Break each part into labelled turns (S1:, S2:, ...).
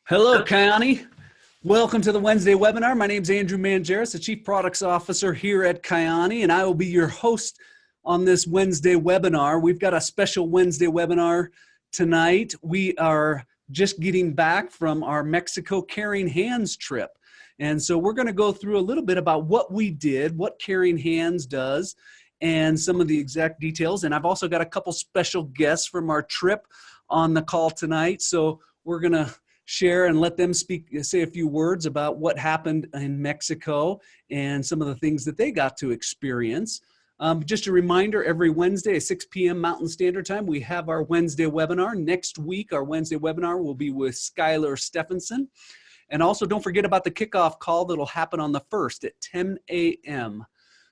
S1: Hello, Kiani. Welcome to the Wednesday webinar. My name is Andrew Mangeris, the Chief Products Officer here at Kiani, and I will be your host on this Wednesday webinar. We've got a special Wednesday webinar tonight. We are just getting back from our Mexico Caring Hands trip. And so we're going to go through a little bit about what we did, what Caring Hands does, and some of the exact details. And I've also got a couple special guests from our trip on the call tonight. So we're going to share and let them say a few words about what happened in Mexico and some of the things that they got to experience. Just a reminder, every Wednesday at 6 p.m. Mountain Standard Time, we have our Wednesday webinar. Next week, our Wednesday webinar will be with Skylar Stephenson. And also don't forget about the kickoff call that'll happen on the 1st at 10 a.m.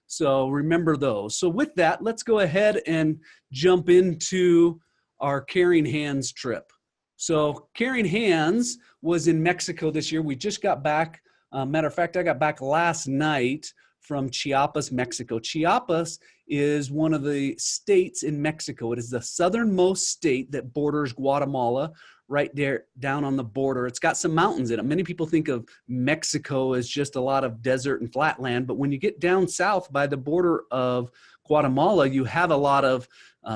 S1: So remember those. So with that, let's go ahead and jump into our Caring Hands trip. So Caring Hands was in Mexico this year. We just got back. Matter of fact, I got back last night from Chiapas, Mexico. Chiapas is one of the states in Mexico. It is the southernmost state that borders Guatemala, right there down on the border. It's got some mountains in it. Many people think of Mexico as just a lot of desert and flat land, but when you get down south by the border of Guatemala, you have a lot of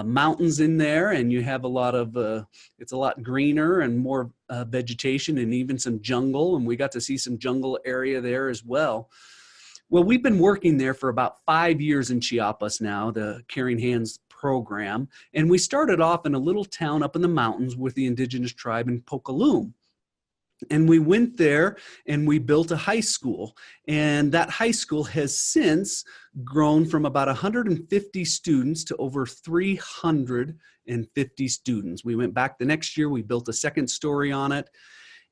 S1: mountains in there, and you have a lot of, it's a lot greener and more vegetation and even some jungle, and we got to see some jungle area there as well. Well, we've been working there for about 5 years in Chiapas now, the Caring Hands program, and we started off in a little town up in the mountains with the indigenous tribe in Pocolum. And we went there and we built a high school, and that high school has since grown from about 150 students to over 350 students. We went back the next year, we built a second story on it.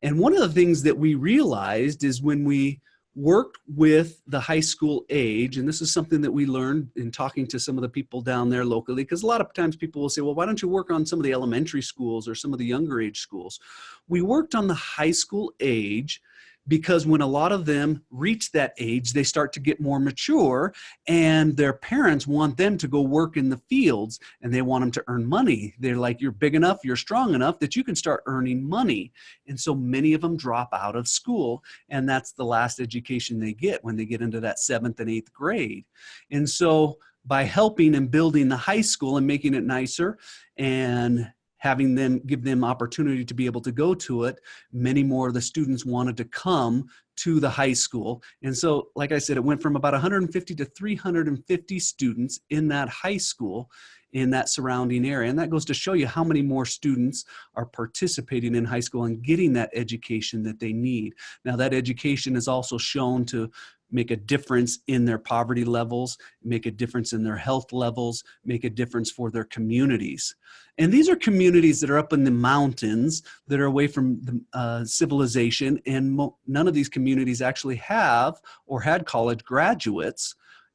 S1: And one of the things that we realized is when we worked with the high school age, and this is something that we learned in talking to some of the people down there locally, because a lot of times people will say, well, why don't you work on some of the elementary schools or some of the younger age schools? We worked on the high school age because when a lot of them reach that age, they start to get more mature, and their parents want them to go work in the fields, and they want them to earn money. They're like, you're big enough, you're strong enough that you can start earning money. And so many of them drop out of school, and that's the last education they get when they get into that 7th and 8th grade. And so by helping and building the high school and making it nicer and having them give them opportunity to be able to go to it, many more of the students wanted to come to the high school. And so, like I said, it went from about 150 to 350 students in that high school in that surrounding area. And that goes to show you how many more students are participating in high school and getting that education that they need. Now, that education is also shown to make a difference in their poverty levels, make a difference in their health levels, make a difference for their communities. And these are communities that are up in the mountains that are away from the, civilization, and none of these communities actually have or had college graduates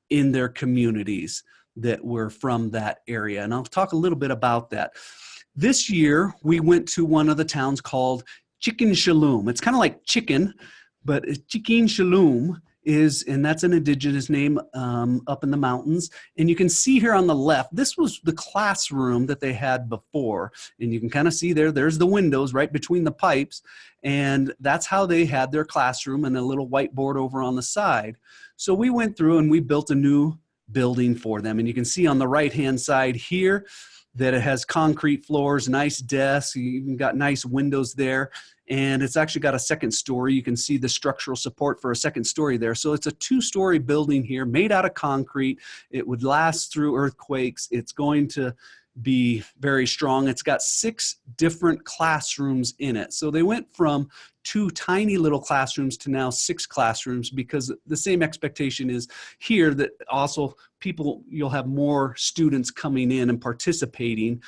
S1: in their communities that were from that area. And I'll talk a little bit about that. This year, we went to one of the towns called Chicken Shalom. It's kind of like chicken, but Chicken Shalom is, and that's an indigenous name up in the mountains. And you can see here on the left, this was the classroom that they had before. And you can kind of see there's the windows right between the pipes. And that's how they had their classroom, and a little whiteboard over on the side. So we went through and we built a new building for them. And you can see on the right-hand side here that it has concrete floors, nice desks, you even got nice windows there. And it's actually got a second story. You can see the structural support for a second story there. So it's a 2-story building here made out of concrete. It would last through earthquakes. It's going to be very strong. It's got 6 different classrooms in it. So they went from 2 tiny little classrooms to now 6 classrooms, because the same expectation is here that also you'll have more students coming in and participating.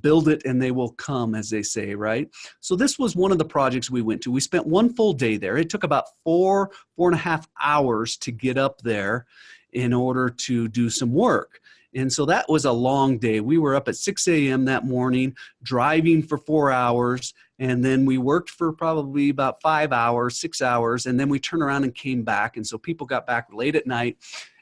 S1: Build it and they will come, as they say, right? So this was one of the projects we went to. We spent 1 full day there. It took about 4.5 hours to get up there in order to do some work. And so that was a long day. We were up at 6 a.m. that morning, driving for 4 hours, and then we worked for probably about 5 hours, 6 hours, and then we turned around and came back. And so people got back late at night,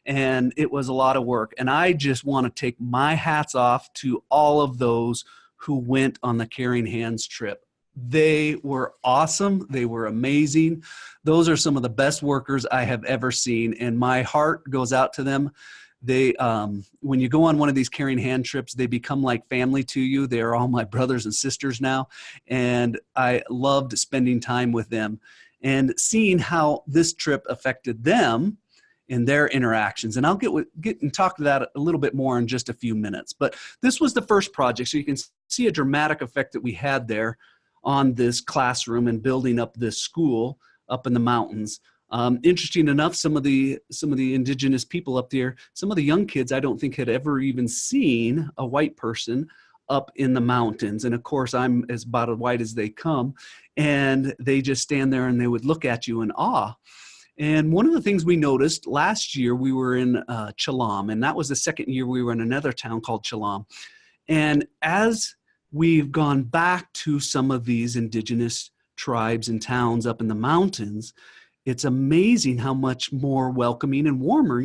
S1: and it was a lot of work. And I just want to take my hats off to all of those who went on the Caring Hands trip. They were awesome. They were amazing. Those are some of the best workers I have ever seen, and my heart goes out to them. They, when you go on one of these caring hand trips, they become like family to you. They are all my brothers and sisters now, and I loved spending time with them and seeing how this trip affected them in their interactions. And I'll get and talk to that a little bit more in just a few minutes. But this was the first project, so you can see a dramatic effect that we had there on this classroom and building up this school up in the mountains. Interesting enough, some of the indigenous people up there, some of the young kids I don't think had ever even seen a white person up in the mountains. And of course, I'm about as white as they come. And they just stand there and they would look at you in awe. And one of the things we noticed last year, we were in Chalam, and that was the second year we were in another town called Chalam. And as we've gone back to some of these indigenous tribes and towns up in the mountains, it's amazing how much more welcoming and warmer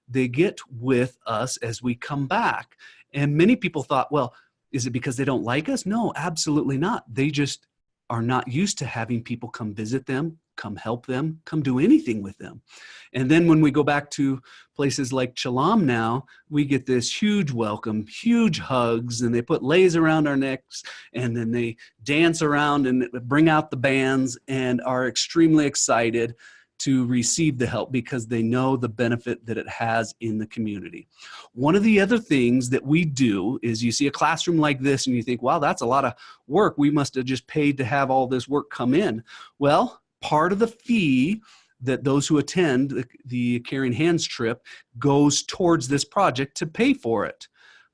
S1: they get with us as we come back. And many people thought, well, is it because they don't like us? No, absolutely not. They just are not used to having people come visit them, come help them, come do anything with them. And then when we go back to places like Chalam now, we get this huge welcome, huge hugs, and they put leis around our necks, and then they dance around and bring out the bands and are extremely excited to receive the help because they know the benefit that it has in the community. One of the other things that we do is you see a classroom like this and you think, wow, that's a lot of work. We must have just paid to have all this work come in. Well, part of the fee that those who attend the Caring Hands trip goes towards this project to pay for it.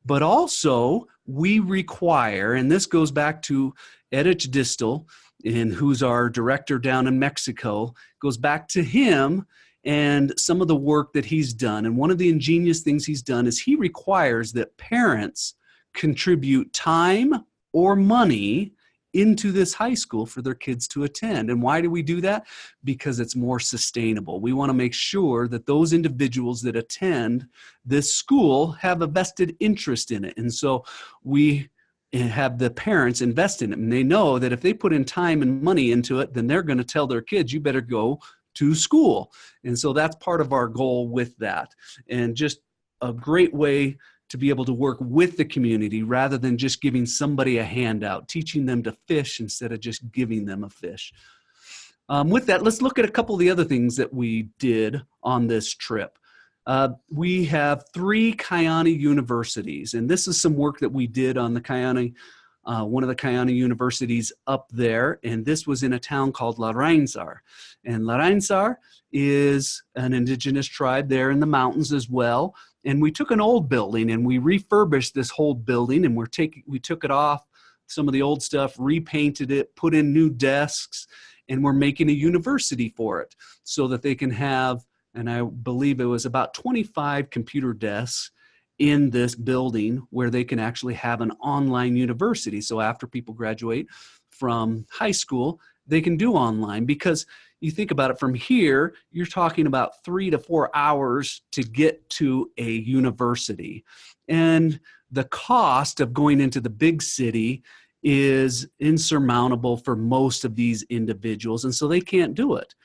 S1: But also we require, and this goes back to Edith Distel, and who's our director down in Mexico, goes back to him and some of the work that he's done. And one of the ingenious things he's done is he requires that parents contribute time or money into this high school for their kids to attend. And why do we do that? Because it's more sustainable. We want to make sure that those individuals that attend this school have a vested interest in it. And so we have the parents invest in it. And they know that if they put in time and money into it, then they're going to tell their kids, you better go to school. And so that's part of our goal with that. And just a great way to be able to work with the community rather than just giving somebody a handout, teaching them to fish instead of just giving them a fish. With that, let's look at a couple of the other things that we did on this trip. We have 3 Kayani universities, and this is some work that we did on the Kayani, one of the Kayani universities up there, and this was in a town called Larainsar. And Larainsar is an indigenous tribe there in the mountains as well. And we took an old building and we refurbished this whole building, and we took it off, some of the old stuff, repainted it, put in new desks, and we're making a university for it so that they can have, and I believe it was about 25 computer desks in this building where they can actually have an online university. So after people graduate from high school, they can do online, because you think about it, from here, you're talking about 3 to 4 hours to get to a university. And the cost of going into the big city is insurmountable for most of these individuals, and so they can't do it.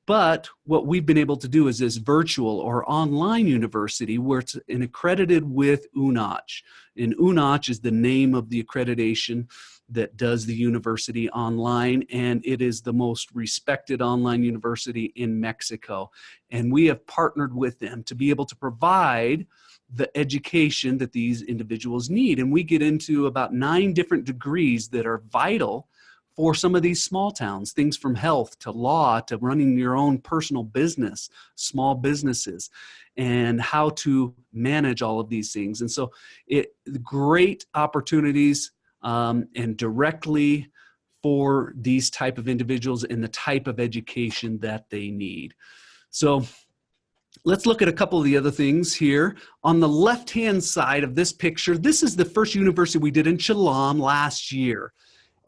S1: But what we've been able to do is this virtual or online university where it's accredited with UNOCH. And UNOCH is the name of the accreditation that does the university online, and it is the most respected online university in Mexico. And we have partnered with them to be able to provide the education that these individuals need. And we get into about 9 different degrees that are vital for some of these small towns, things from health to law to running your own personal business, small businesses, and how to manage all of these things. And so great opportunities and directly for these type of individuals and the type of education that they need. So let's look at a couple of the other things here. On the left-hand side of this picture, this is the first university we did in Chalam last year.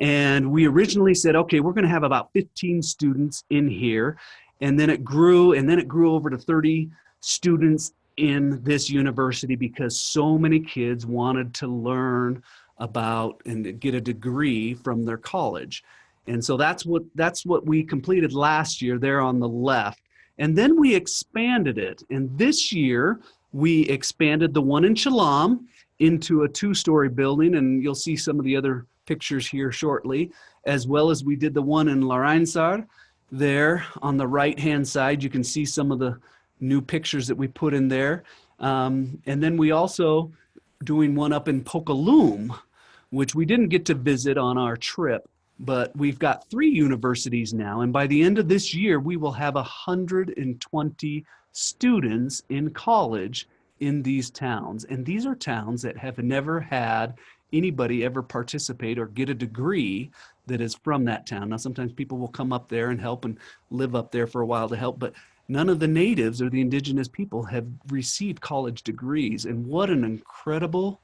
S1: And we originally said, okay, we're going to have about 15 students in here. And then it grew over to 30 students in this university because so many kids wanted to learn about and get a degree from their college. And so that's what we completed last year there on the left. And then we expanded it. And this year we expanded the one in Chalam into a 2-story building. And you'll see some of the other pictures here shortly, as well as we did the one in Larinsar. There on the right-hand side, you can see some of the new pictures that we put in there. And then we also doing one up in Pokaloom, which we didn't get to visit on our trip. But we've got 3 universities now, and by the end of this year, we will have 120 students in college in these towns. And these are towns that have never had anybody ever participate or get a degree that is from that town. Now, sometimes people will come up there and help and live up there for a while to help, but none of the natives or the indigenous people have received college degrees. And what an incredible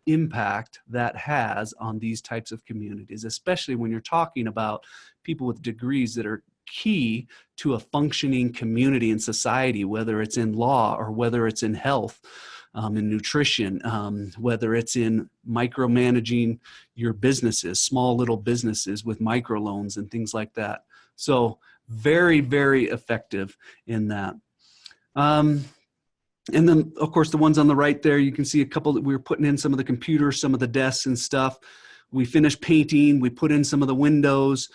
S1: impact that has on these types of communities, especially when you're talking about people with degrees that are key to a functioning community and society, whether it's in law or whether it's in health, in nutrition, whether it's in micromanaging your businesses, small little businesses with microloans and things like that. So very, very effective in that. And then, of course, the ones on the right there, you can see a couple that we were putting in, some of the computers, some of the desks and stuff. We finished painting. We put in some of the windows.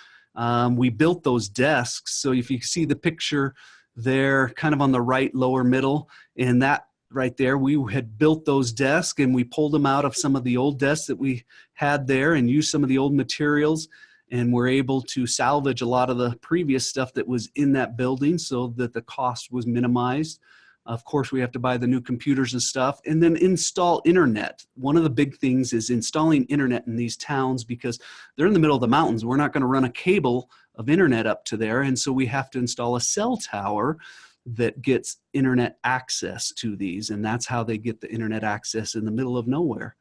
S1: We built those desks. So if you see the picture there, kind of on the right lower middle, and that right there, we had built those desks, and we pulled them out of some of the old desks that we had there and used some of the old materials, and we're able to salvage a lot of the previous stuff that was in that building so that the cost was minimized. Of course, we have to buy the new computers and stuff, and then install internet. One of the big things is installing internet in these towns because they're in the middle of the mountains. We're not going to run a cable of internet up to there, and so we have to install a cell tower that gets internet access to these, and that's how they get the internet access in the middle of nowhere.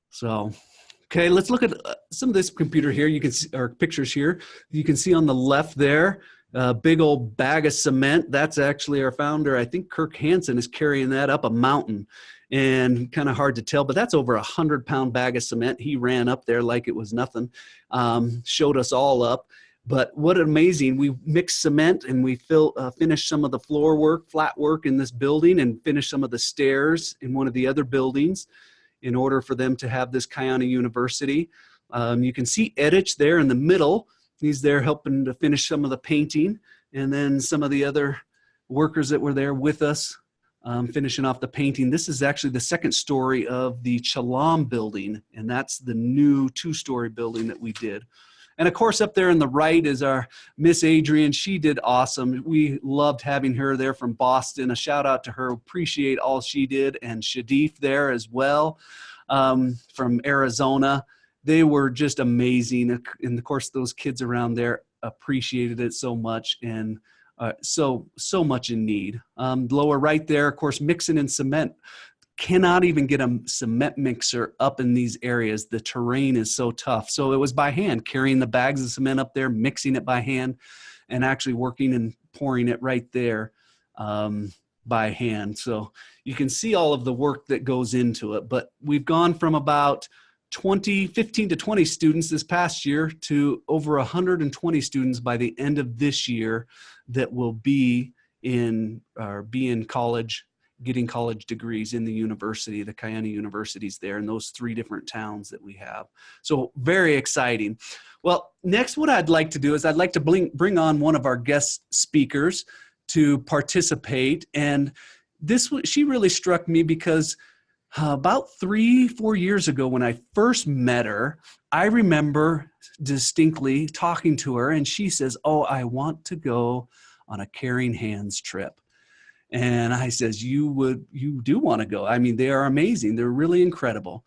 S1: So, okay, let's look at some of this computer here. You can see, or pictures here. You can see on the left there, a big old bag of cement. That's actually our founder. I think Kirk Hansen is carrying that up a mountain, and kind of hard to tell, but that's over 100-pound bag of cement. He ran up there like it was nothing, showed us all up. But what amazing, we mixed cement and we finished some of the floor work, flat work in this building, and finished some of the stairs in one of the other buildings in order for them to have this Kiana University. You can see Edich there in the middle. He's there helping to finish some of the painting, and then some of the other workers that were there with us finishing off the painting. This is actually the 2nd story of the Chalam building, and that's the new 2-story building that we did. And of course, up there on the right is our Miss Adrian. She did awesome. We loved having her there from Boston. A shout out to her. Appreciate all she did. And Shadif there as well from Arizona. They were just amazing. And of course, those kids around there appreciated it so much, and so much in need. Lower right there, of course, mixing in cement. Cannot even get a cement mixer up in these areas. The terrain is so tough. So it was by hand, carrying the bags of cement up there, mixing it by hand, and actually working and pouring it right there by hand. So you can see all of the work that goes into it. But we've gone from about 15 to 20 students this past year to over 120 students by the end of this year that will be in college, getting college degrees in the university, the Kiana universities there in those 3 different towns that we have. So very exciting. Well, next what I'd like to do is I'd like to bring on one of our guest speakers to participate. And she really struck me because about 3-4 years ago when I first met her, I remember distinctly talking to her, and she says, "Oh, I want to go on a Caring Hands trip." And I says, you do want to go. I mean, they are amazing. They're really incredible.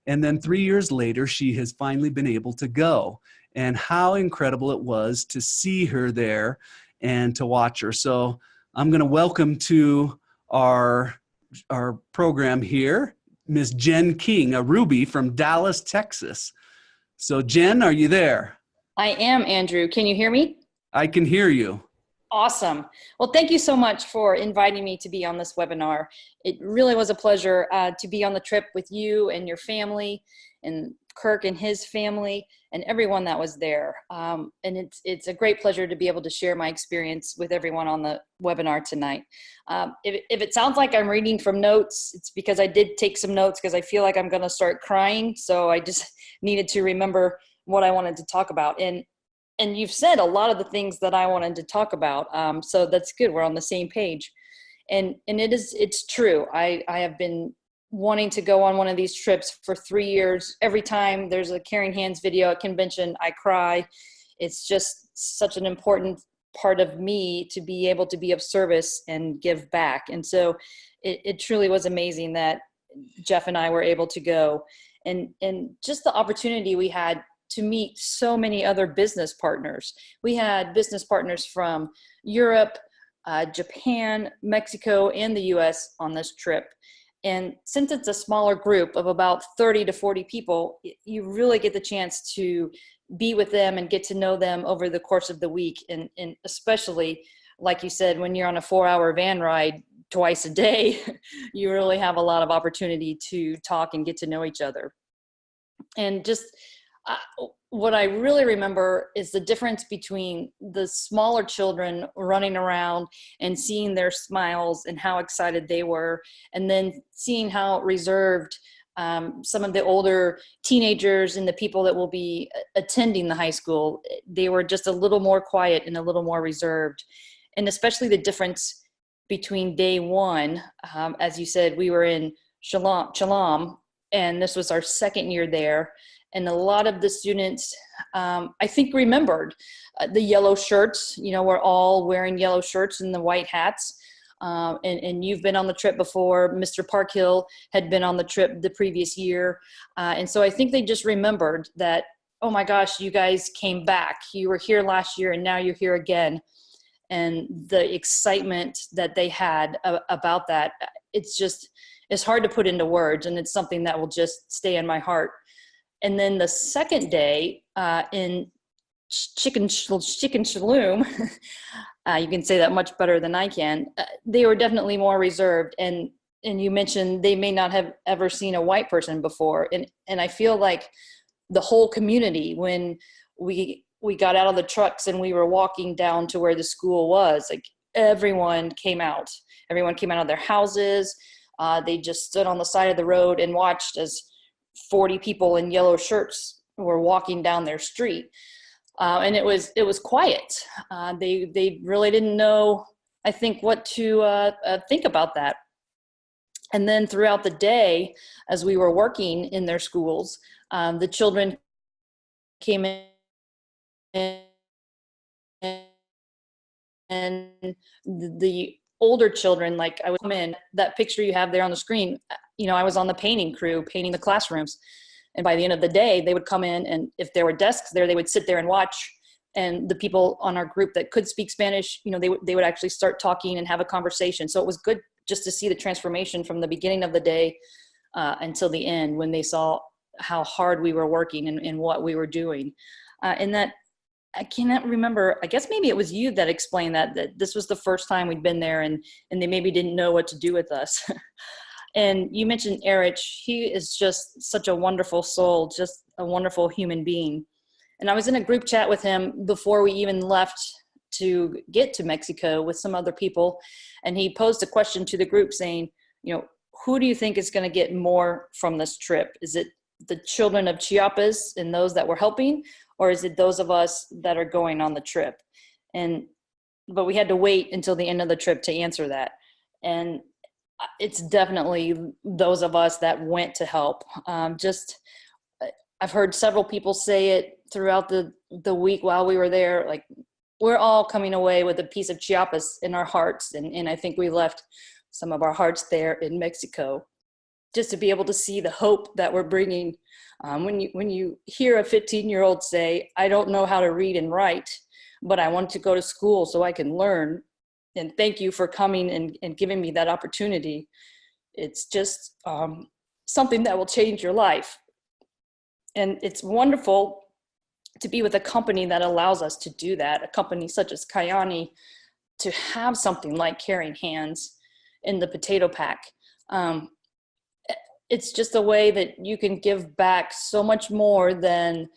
S1: And then 3 years later, she has finally been able to go. And how incredible it was to see her there and to watch her. So I'm going to welcome to our program here, Miss Jenn King, a Ruby from Dallas, Texas. So Jenn, are you there?
S2: I am, Andrew. Can you hear me?
S1: I can hear you.
S2: Awesome. Well, thank you so much for inviting me to be on this webinar. It really was a pleasure to be on the trip with you and your family. And Kirk and his family and everyone that was there. And it's a great pleasure to be able to share my experience with everyone on the webinar tonight. If it sounds like I'm reading from notes, it's because I did take some notes because I feel like I'm going to start crying. So I just needed to remember what I wanted to talk about. And you've said a lot of the things that I wanted to talk about. So that's good. We're on the same page. And it's true. I have been wanting to go on one of these trips for 3 years. Every time there's a Caring Hands video at convention, I cry. It's just such an important part of me to be able to be of service and give back. And so it truly was amazing that Jeff and I were able to go, and just the opportunity we had to meet so many other business partners. We had business partners from Europe, Japan, Mexico, and the US on this trip. And since it's a smaller group of about 30 to 40 people, you really get the chance to be with them and get to know them over the course of the week. And especially, like you said, when you're on a 4-hour van ride twice a day, you really have a lot of opportunity to talk and get to know each other. And just what I really remember is the difference between the smaller children running around and seeing their smiles and how excited they were, and then seeing how reserved some of the older teenagers and the people that will be attending the high school, they were just a little more quiet and a little more reserved. And especially the difference between day one, as you said, we were in Shalom, and this was our second year there. And a lot of the students, I think, remembered the yellow shirts. You know, we're all wearing yellow shirts and the white hats. And you've been on the trip before. Mr. Parkhill had been on the trip the previous year. And so I think they just remembered that, oh my gosh, you guys came back. You were here last year and now you're here again. And the excitement that they had about that, it's hard to put into words. And it's something that will just stay in my heart. And then the second day in Chicken Shalom, you can say that much better than I can. They were definitely more reserved, and you mentioned they may not have ever seen a white person before, and I feel like the whole community, when we got out of the trucks and we were walking down to where the school was, like everyone came out of their houses. They just stood on the side of the road and watched as 40 people in yellow shirts were walking down their street. And it was quiet. They really didn't know, I think, what to think about that. And then throughout the day, as we were working in their schools, the children came in, and the older children, like I was in that picture you have there on the screen, you know, I was on the painting crew, painting the classrooms. And by the end of the day, they would come in, and if there were desks there, they would sit there and watch. And the people on our group that could speak Spanish, you know, they would actually start talking and have a conversation. So it was good just to see the transformation from the beginning of the day until the end, when they saw how hard we were working and what we were doing. And that, I cannot remember, I guess maybe it was you that explained that this was the first time we'd been there, and they maybe didn't know what to do with us. And you mentioned Erich. He is just such a wonderful soul, just a wonderful human being. And I was in a group chat with him before we even left to get to Mexico with some other people. And he posed a question to the group saying, you know, who do you think is going to get more from this trip? Is it the children of Chiapas and those that we're helping, or is it those of us that are going on the trip? But we had to wait until the end of the trip to answer that. And it's definitely those of us that went to help. I've heard several people say it throughout the week while we were there, like, we're all coming away with a piece of Chiapas in our hearts. And I think we left some of our hearts there in Mexico, just to be able to see the hope that we're bringing. When you hear a 15-year-old say, I don't know how to read and write, but I want to go to school so I can learn, and thank you for coming and giving me that opportunity. It's just something that will change your life. And it's wonderful to be with a company that allows us to do that, a company such as Kayani, to have something like Caring Hands in the potato pack. it's just a way that you can give back so much more than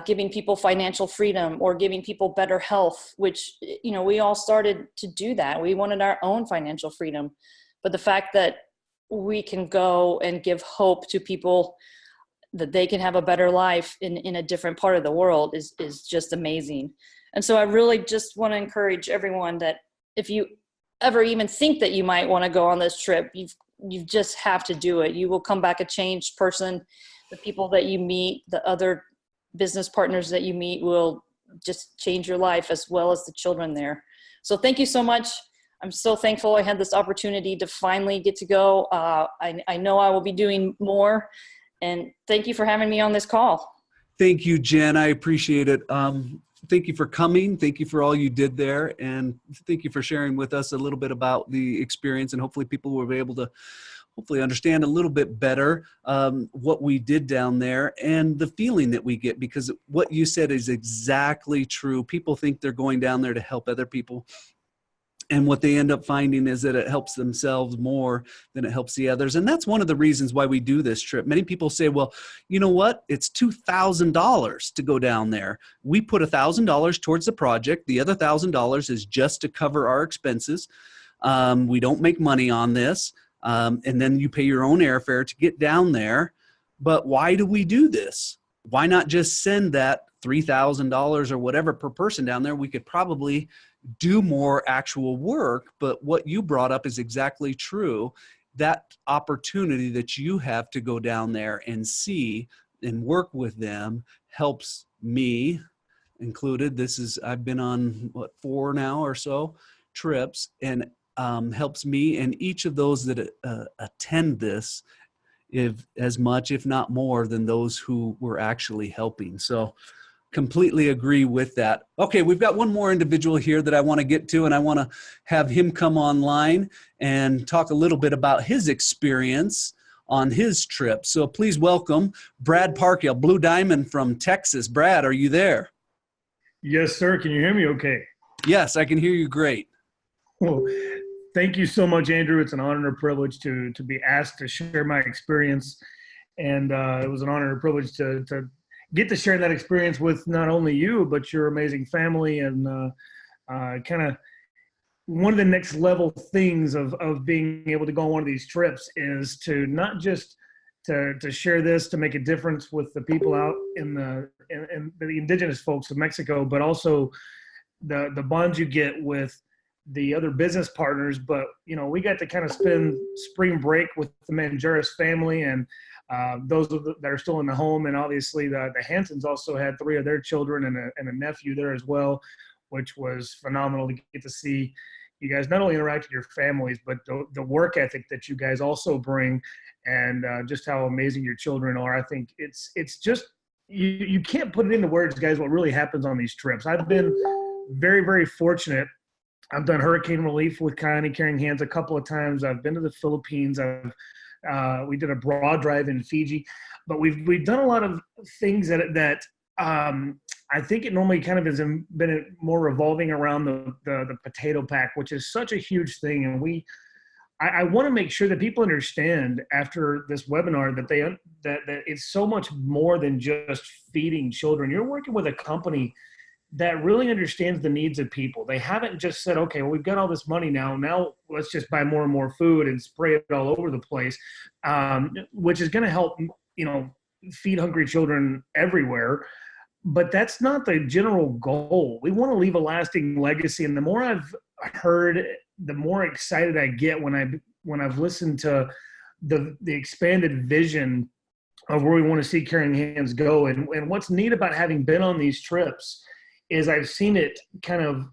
S2: giving people financial freedom or giving people better health, which, you know, we all started to do that. We wanted our own financial freedom. But the fact that we can go and give hope to people that they can have a better life in a different part of the world is just amazing. And so I really just want to encourage everyone that if you ever even think that you might want to go on this trip, you just have to do it. You will come back a changed person. The people that you meet, the other business partners that you meet will just change your life, as well as the children there. So thank you so much. I'm so thankful I had this opportunity to finally get to go. I know I will be doing more, and thank you for having me on this call.
S1: Thank you, Jen. I appreciate it. Thank you for coming. Thank you for all you did there. And thank you for sharing with us a little bit about the experience, and hopefully people will be able to understand a little bit better what we did down there and the feeling that we get, because what you said is exactly true. People think they're going down there to help other people. And what they end up finding is that it helps themselves more than it helps the others. And that's one of the reasons why we do this trip. Many people say, well, you know what? It's $2,000 to go down there. We put $1,000 towards the project. The other $1,000 is just to cover our expenses. We don't make money on this. And then you pay your own airfare to get down there. But why do we do this? Why not just send that $3,000 or whatever per person down there? We could probably do more actual work. But what you brought up is exactly true. That opportunity that you have to go down there and see and work with them helps me included. I've been on 4 now or so trips, and helps me and each of those that attend this as much, if not more, than those who were actually helping. So completely agree with that. Okay, we've got one more individual here that I want to get to, and I want to have him come online and talk a little bit about his experience on his trip. So please welcome Brad Parkhill, Blue Diamond from Texas. Brad, are you there?
S3: Yes, sir. Can you hear me okay?
S1: Yes, I can hear you great.
S3: Well, thank you so much, Andrew. It's an honor and a privilege to be asked to share my experience. And it was an honor and a privilege to get to share that experience with not only you, but your amazing family. And kind of one of the next level things of being able to go on one of these trips is to not just to share this, to make a difference with the people out in the indigenous folks of Mexico, but also the bonds you get with the other business partners. But, you know, we got to kind of spend spring break with the Mangeris family and those that are still in the home. And obviously the Hansons also had 3 of their children and a nephew there as well, which was phenomenal to get to see you guys not only interact with your families, but the work ethic that you guys also bring, and just how amazing your children are. I think it's just, you can't put it into words, guys, what really happens on these trips. I've been very, very fortunate. I've done hurricane relief with Connie Carrying Hands a couple of times. I've been to the Philippines. We did a broad drive in Fiji, but we've done a lot of things that I think it normally kind of has been more revolving around the potato pack, which is such a huge thing. And I want to make sure that people understand after this webinar that it's so much more than just feeding children. You're working with a company that really understands the needs of people. They haven't just said, okay, well, we've got all this money now let's just buy more and more food and spray it all over the place, which is going to help, you know, feed hungry children everywhere. But that's not the general goal. We want to leave a lasting legacy. And the more I've heard, the more excited I get when I've listened to the expanded vision of where we want to see Caring Hands go. And what's neat about having been on these trips is I've seen it kind of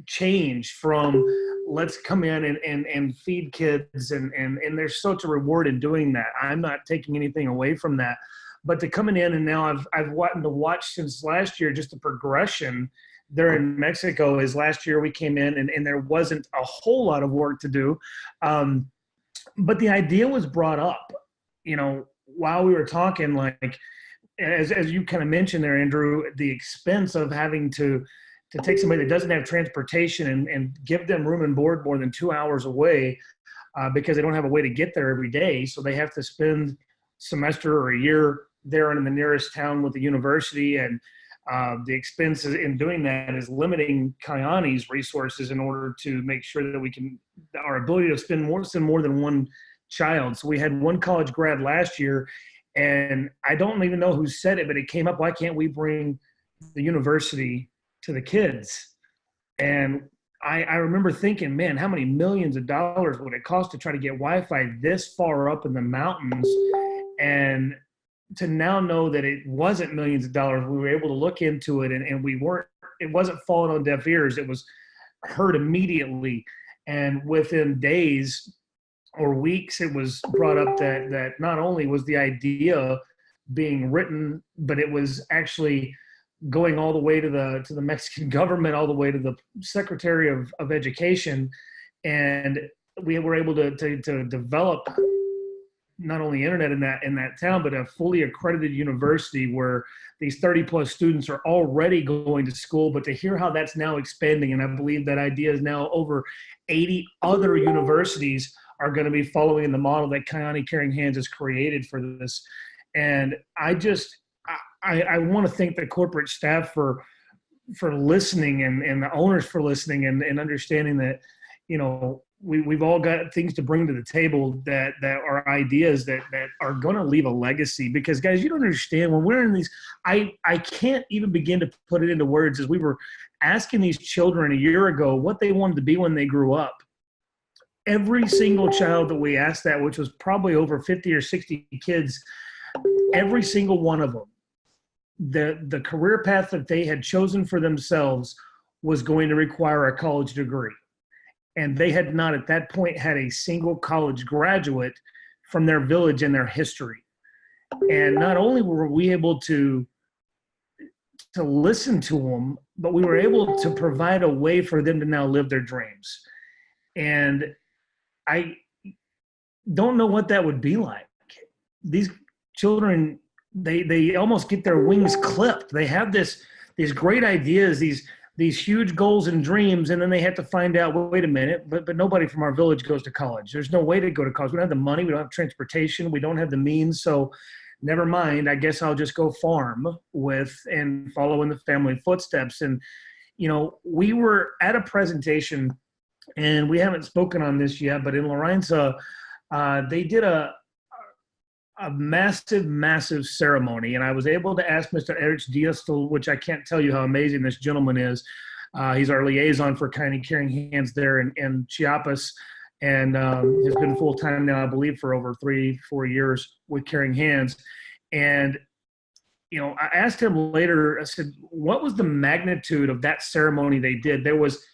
S3: change from let's come in and feed kids, and there's such a reward in doing that. I'm not taking anything away from that. But to coming in, and now I've wanted to watch since last year, just the progression there in Mexico. Is last year we came in and there wasn't a whole lot of work to do. But the idea was brought up, you know, while we were talking, like, as you kind of mentioned there, Andrew, the expense of having to take somebody that doesn't have transportation and give them room and board more than 2 hours away. because they don't have a way to get there every day. So they have to spend semester or a year there in the nearest town with the university, and the expenses in doing that is limiting Kayani's resources in order to make sure that we can, our ability to send more than one child. So we had one college grad last year, and I don't even know who said it, but it came up, why can't we bring the university to the kids? And I remember thinking, man, how many millions of dollars would it cost to try to get Wi-Fi this far up in the mountains? And to now know that it wasn't millions of dollars, we were able to look into it, and it wasn't falling on deaf ears. It was heard immediately. And within days or weeks, it was brought up that not only was the idea being written, but it was actually going all the way to the Mexican government, all the way to the Secretary of Education. And we were able to develop not only internet in that town, but a fully accredited university where these 30 plus students are already going to school. But to hear how that's now expanding, and I believe that idea is now over 80 other universities are going to be following the model that Kayani Caring Hands has created for this. And I want to thank the corporate staff for listening, and the owners for listening, and understanding that, you know, we've all got things to bring to the table that are ideas that are going to leave a legacy. Because guys, you don't understand, when we're in these, I can't even begin to put it into words, as we were asking these children a year ago what they wanted to be when they grew up. Every single child that we asked that, which was probably over 50 or 60 kids, every single one of them, the career path that they had chosen for themselves was going to require a college degree. And they had not at that point had a single college graduate from their village in their history. And not only were we able to listen to them, but we were able to provide a way for them to now live their dreams. And I don't know what that would be like. These children, they almost get their wings clipped. They have these great ideas, these huge goals and dreams, and then they have to find out, well, wait a minute, but nobody from our village goes to college. There's no way to go to college. We don't have the money. We don't have transportation. We don't have the means. So never mind. I guess I'll just go farm and follow in the family footsteps. And, you know, we were at a presentation, and we haven't spoken on this yet, but in Lorenza, they did a massive ceremony. And I was able to ask Mr. Erich Diaz, which I can't tell you how amazing this gentleman is. He's our liaison for Kayani Caring Hands there in Chiapas, and has been full-time now, I believe, for over 3-4 years with Caring Hands. And, you know, I asked him later, I said, what was the magnitude of that ceremony they did? There was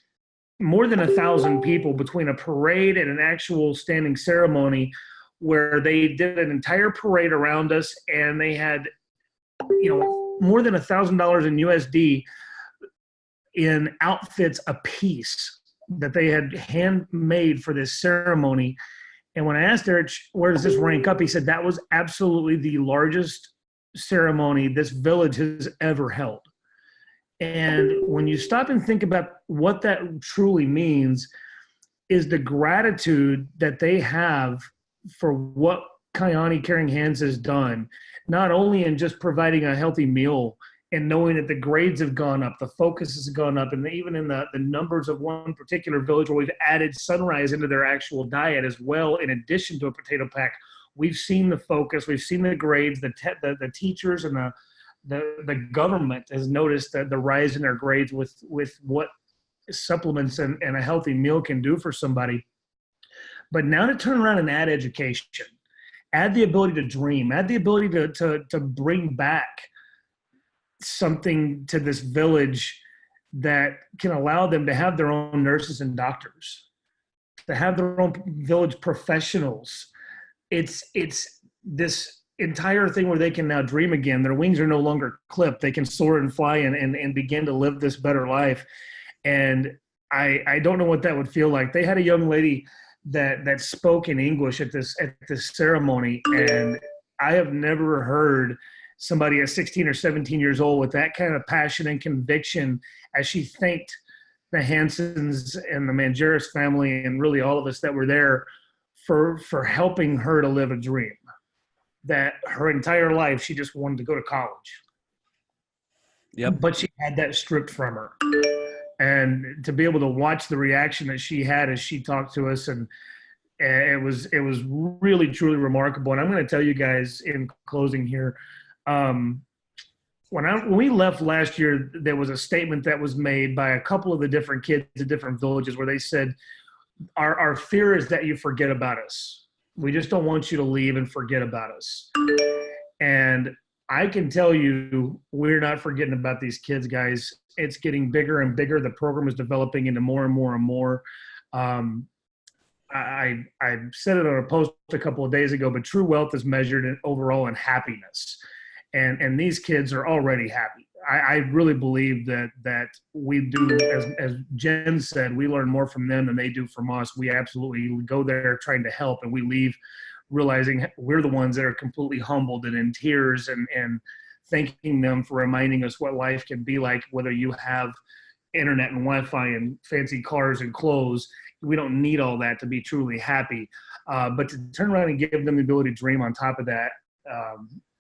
S3: more than 1,000 people between a parade and an actual standing ceremony, where they did an entire parade around us, and they had, you know, more than $1,000 in USD in outfits apiece that they had handmade for this ceremony. And when I asked Eric, where does this rank up? He said that was absolutely the largest ceremony this village has ever held. And when you stop and think about what that truly means, is the gratitude that they have for what Kayani Caring Hands has done, not only in just providing a healthy meal and knowing that the grades have gone up, the focus has gone up, and even in the numbers of one particular village where we've added sunrise into their actual diet as well, in addition to a potato pack. We've seen the focus, we've seen the grades, the teachers, and the government has noticed that the rise in their grades with what supplements and a healthy meal can do for somebody. But now to turn around and add education, add the ability to dream, add the ability to bring back something to this village that can allow them to have their own nurses and doctors, to have their own village professionals. It's this entire thing where they can now dream again. Their wings are no longer clipped. They can soar and fly and begin to live this better life. And I don't know what that would feel like. They had a young lady that spoke in English at this ceremony, and I have never heard somebody at 16 or 17 years old with that kind of passion and conviction as she thanked the Hansons and the Mangeris family and really all of us that were there for helping her to live a dream that her entire life she just wanted to go to college.
S1: Yep.
S3: But she had that stripped from her. And to be able to watch the reaction that she had as she talked to us, and it was really truly remarkable. And I'm going to tell you guys in closing here, when we left last year, there was a statement that was made by a couple of the different kids in different villages where they said, our fear is that you forget about us. We just don't want you to leave and forget about us. And I can tell you, we're not forgetting about these kids, guys. It's getting bigger and bigger. The program is developing into more and more and more. I said it on a post a couple of days ago, but true wealth is measured overall in happiness. And these kids are already happy. I really believe that we do, as Jenn said, we learn more from them than they do from us. We absolutely go there trying to help, and we leave realizing we're the ones that are completely humbled and in tears, and thanking them for reminding us what life can be like, whether you have internet and Wi-Fi and fancy cars and clothes. We don't need all that to be truly happy. But to turn around and give them the ability to dream on top of that,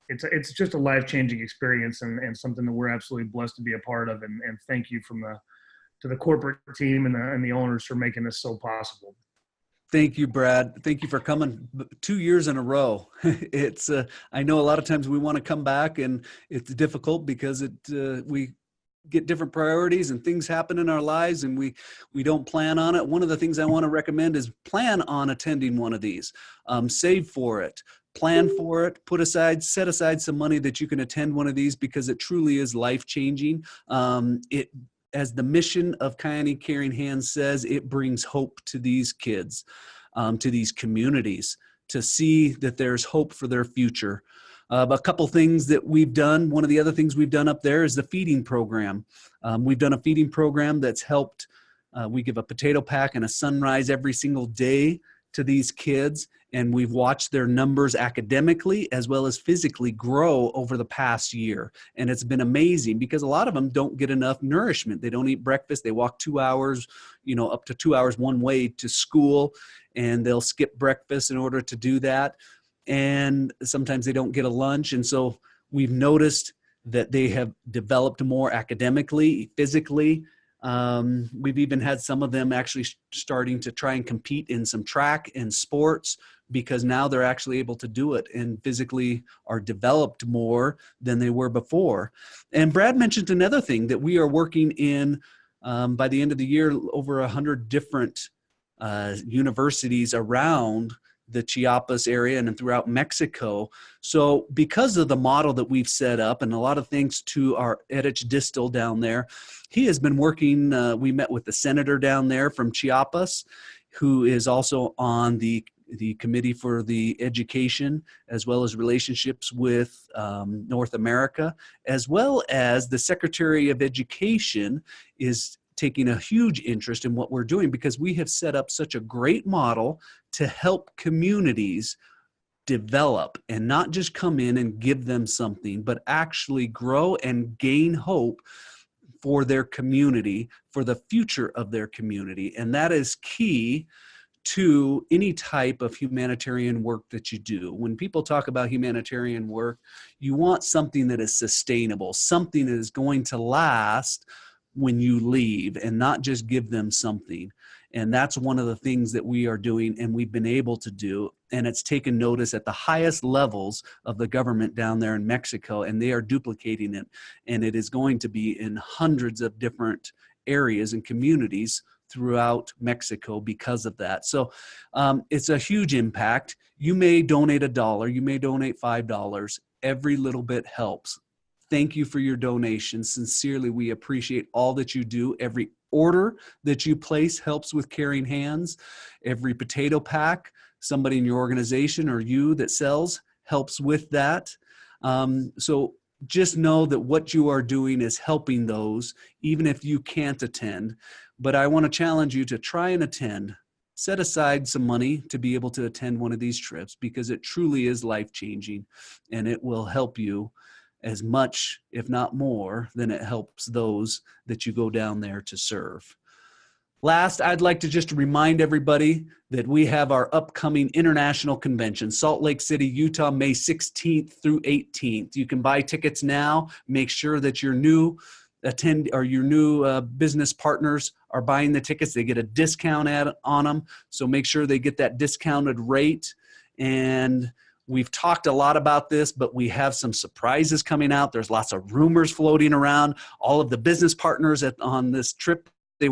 S3: it's just a life-changing experience, and something that we're absolutely blessed to be a part of. And thank you to the corporate team and the owners for making this so possible.
S1: Thank you, Brad. Thank you for coming 2 years in a row. It's I know a lot of times we want to come back, and it's difficult because we get different priorities and things happen in our lives, and we don't plan on it. One of the things I want to recommend is plan on attending one of these. Save for it. Plan for it, set aside some money that you can attend one of these, because it truly is life-changing. As the mission of Kiani Caring Hands says, it brings hope to these kids, to these communities, to see that there's hope for their future. A couple things that we've done. One of the other things we've done up there is the feeding program. We've done a feeding program that's helped. We give a potato pack and a sunrise every single day to these kids, and we've watched their numbers academically as well as physically grow over the past year. And it's been amazing, because a lot of them don't get enough nourishment. They don't eat breakfast. They walk 2 hours, up to 2 hours one way to school, and they'll skip breakfast in order to do that. And sometimes they don't get a lunch. And so we've noticed that they have developed more academically, physically. We've even had some of them actually starting to try and compete in some track and sports, because now they're actually able to do it and physically are developed more than they were before. And Brad mentioned another thing, that we are working in, by the end of the year, over 100 different universities around the Chiapas area and throughout Mexico. So because of the model that we've set up, and a lot of thanks to our Erich Distel down there, he has been working, we met with the senator down there from Chiapas, who is also on the committee for the education, as well as relationships with North America, as well as the Secretary of Education is taking a huge interest in what we're doing, because we have set up such a great model to help communities develop, and not just come in and give them something, but actually grow and gain hope for their community, for the future of their community. And that is key to any type of humanitarian work that you do. When people talk about humanitarian work, you want something that is sustainable, something that is going to last when you leave, and not just give them something. And that's one of the things that we are doing, and we've been able to do, and it's taken notice at the highest levels of the government down there in Mexico, and they are duplicating it, and it is going to be in hundreds of different areas and communities throughout Mexico because of that. So it's a huge impact. You may donate $1, you may donate $5. Every little bit helps. Thank you for your donation. Sincerely, we appreciate all that you do. Every order that you place helps with Caring Hands. Every potato pack, somebody in your organization or you that sells, helps with that. So just know that what you are doing is helping those, even if you can't attend. But I want to challenge you to try and attend. Set aside some money to be able to attend one of these trips, because it truly is life-changing, and it will help you as much, if not more, than it helps those that you go down there to serve. Last, I'd like to just remind everybody that we have our upcoming international convention, Salt Lake City, Utah, May 16th through 18th. You can buy tickets now. Make sure that your new business partners are buying the tickets. They get a discount on them, so make sure they get that discounted rate. And we've talked a lot about this, but we have some surprises coming out. There's lots of rumors floating around. All of the business partners on this trip, they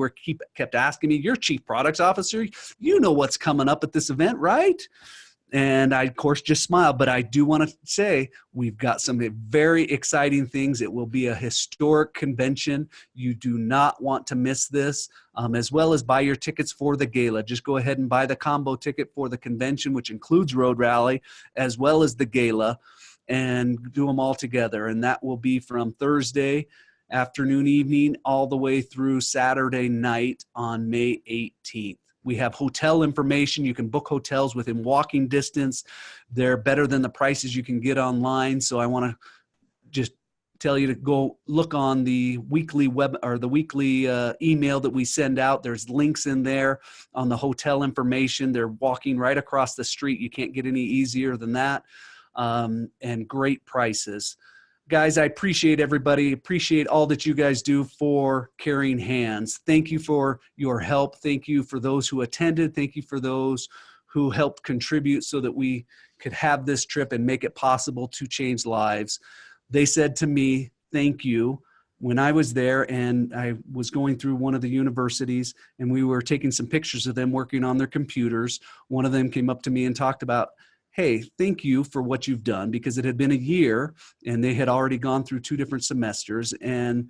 S1: kept asking me, "You're chief products officer. You know what's coming up at this event, right?" And I, of course, just smiled. But I do want to say we've got some very exciting things. It will be a historic convention. You do not want to miss this, as well as buy your tickets for the gala. Just go ahead and buy the combo ticket for the convention, which includes Road Rally, as well as the gala, and do them all together. And that will be from Thursday afternoon, evening, all the way through Saturday night on May 18th. We have hotel information. You can book hotels within walking distance. They're better than the prices you can get online. So I want to just tell you to go look on the weekly email that we send out. There's links in there on the hotel information. They're walking right across the street. You can't get any easier than that. And great prices. Guys, I appreciate everybody. Appreciate all that you guys do for Caring Hands. Thank you for your help. Thank you for those who attended. Thank you for those who helped contribute so that we could have this trip and make it possible to change lives. They said to me, "Thank you." When I was there and I was going through one of the universities and we were taking some pictures of them working on their computers, one of them came up to me and talked about, "Hey, thank you for what you've done," because it had been a year and they had already gone through 2 different semesters, and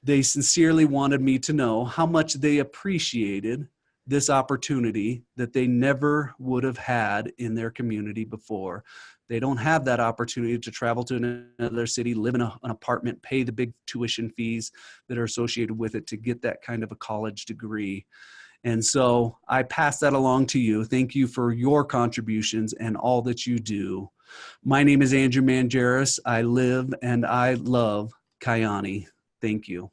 S1: they sincerely wanted me to know how much they appreciated this opportunity that they never would have had in their community before. They don't have that opportunity to travel to another city, live in an apartment, pay the big tuition fees that are associated with it to get that kind of a college degree. And so I pass that along to you. Thank you for your contributions and all that you do. My name is Andrew Mangeris. I live and I love Kiani. Thank you.